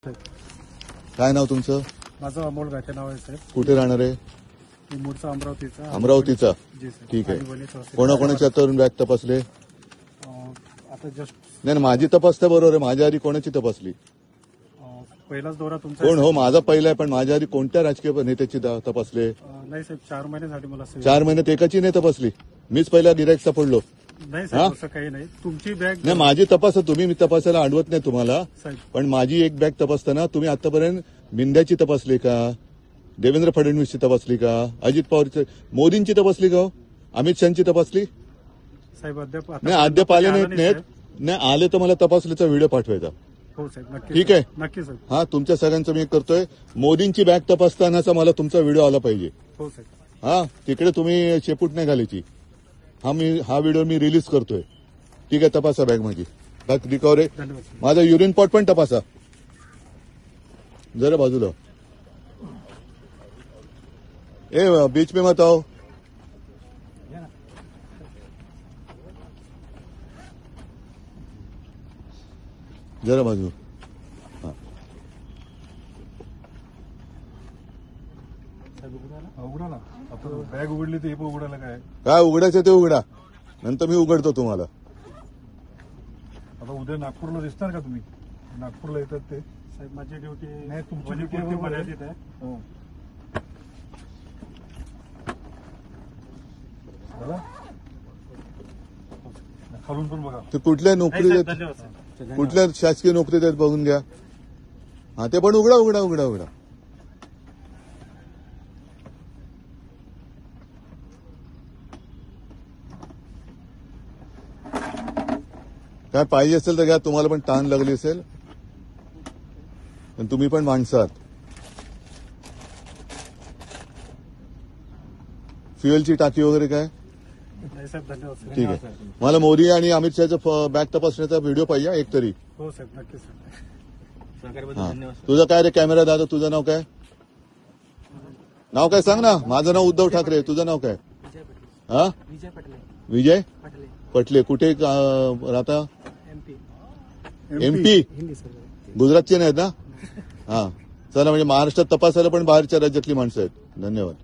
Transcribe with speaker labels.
Speaker 1: काय नाव तुमचं?
Speaker 2: माझं अमोल गाठे नाव आहे साहेब.
Speaker 1: कुठे राहणार आहे?
Speaker 2: मी मूळचा अमरावतीचा.
Speaker 1: अमरावतीचा.
Speaker 2: जी सर.
Speaker 1: ठीक आहे.
Speaker 2: आणि वणी तहसील.
Speaker 1: कोणाकोणाच्या तरुण बॅग तपासले?
Speaker 2: आता जस्ट
Speaker 1: नाही माझी तपासता बरोबर आहे. माझ्या आधी कोणाची तपासली?
Speaker 2: पहिलाच दौरा तुमचा
Speaker 1: कोण हो माझा पहिला आहे, पण माझ्या आधी कोणत्या राजकीय नेत्याची तपासले?
Speaker 2: नाही साहेब, 4 महिन्यासाठी मला
Speaker 1: 4 महिन्यात एकाची नाही तपासली. मीच पहिला गिराईक सापडलो.
Speaker 2: नाही साहेब, असं काही नाही. तुमची बॅग
Speaker 1: नाही माझी तपासा तुम्ही, मी तपासायला अडवत नाही तुम्हाला,
Speaker 2: साहेब.
Speaker 1: पण माझी एक बॅग तपासताना तुम्ही आतापर्यंत बिंद्याची तपासली का? देवेंद्र फडणवीसची तपासली का? अजित पवारची, मोदींची तपासली का? अमित शहाची तपासली?
Speaker 2: साहेब अद्याप
Speaker 1: नाही अद्याप आले नाहीत. नाही आले तर मला तपासलीचा व्हिडिओ पाठवायचा.
Speaker 2: हो साहेब, नक्की.
Speaker 1: ठीक आहे.
Speaker 2: नक्की साहेब.
Speaker 1: हा तुमच्या सगळ्यांचं मी करतोय. मोदींची बॅग तपासतानाचा मला तुमचा व्हिडिओ आला पाहिजे.
Speaker 2: हो साहेब.
Speaker 1: हा तिकडे तुम्ही शेपूट नाही घालायची. हा व्हिडिओ मी रिलीज करतोय. ठीक आहे, तपासा बॅग माझी. Bag recovery.
Speaker 2: धन्यवाद साहेब.
Speaker 1: माझा युरिन पॉट पण तपासा जरा बाजूला. ए बीच में मत आओ. जरा बाजू.
Speaker 2: उघडा ना. आपण बॅग उघडली तर हे पण उघडायला
Speaker 1: काय उघडायचं ते उघडा, नंतर मी उघडतो तुम्हाला.
Speaker 2: आता उद्या नागपूरला दिसणार का तुम्ही? नागपूरला येतात ते साहेब. माझी ड्युटी नाही, तुमची ड्युटी मर्यादित आहे. खालून पण बघा.
Speaker 1: ते कुठल्या नोकरी देत,
Speaker 2: धन्यवाद साहेब.
Speaker 1: कुठल्या शासकीय नोकरी देत बघून घ्या. हा ते पण उघडा उघडा उघडा उघडा. काय पाहिजे असेल तर घ्या. तुम्हाला पण ताण लागली असेल, पण तुम्ही पण माणसं आहात. फ्युएलची टाकी वगैरे काय?
Speaker 2: नाही साहेब, धन्यवाद साहेब.
Speaker 1: ठीक आहे. मला मोदी आणि अमित शहाचा बॅग तपासण्याचा व्हिडिओ पाहिजे एक तरी.
Speaker 2: हो साहेब, नक्की साहेब.
Speaker 1: हा. तुझं काय रे कॅमेरा दादा, तुझं नाव काय? नाव काय सांग ना. माझं नाव उद्धव ठाकरे. तुझं नाव काय? हा
Speaker 2: विजय पटले.
Speaker 1: विजय पटले. कुठे राहता? एमपी.
Speaker 2: हिंदी सर.
Speaker 1: गुजरातचे नाहीत ना? हा चला, म्हणजे महाराष्ट्रात तपासायला पण बाहेरच्या राज्यातली माणसं आहेत. धन्यवाद.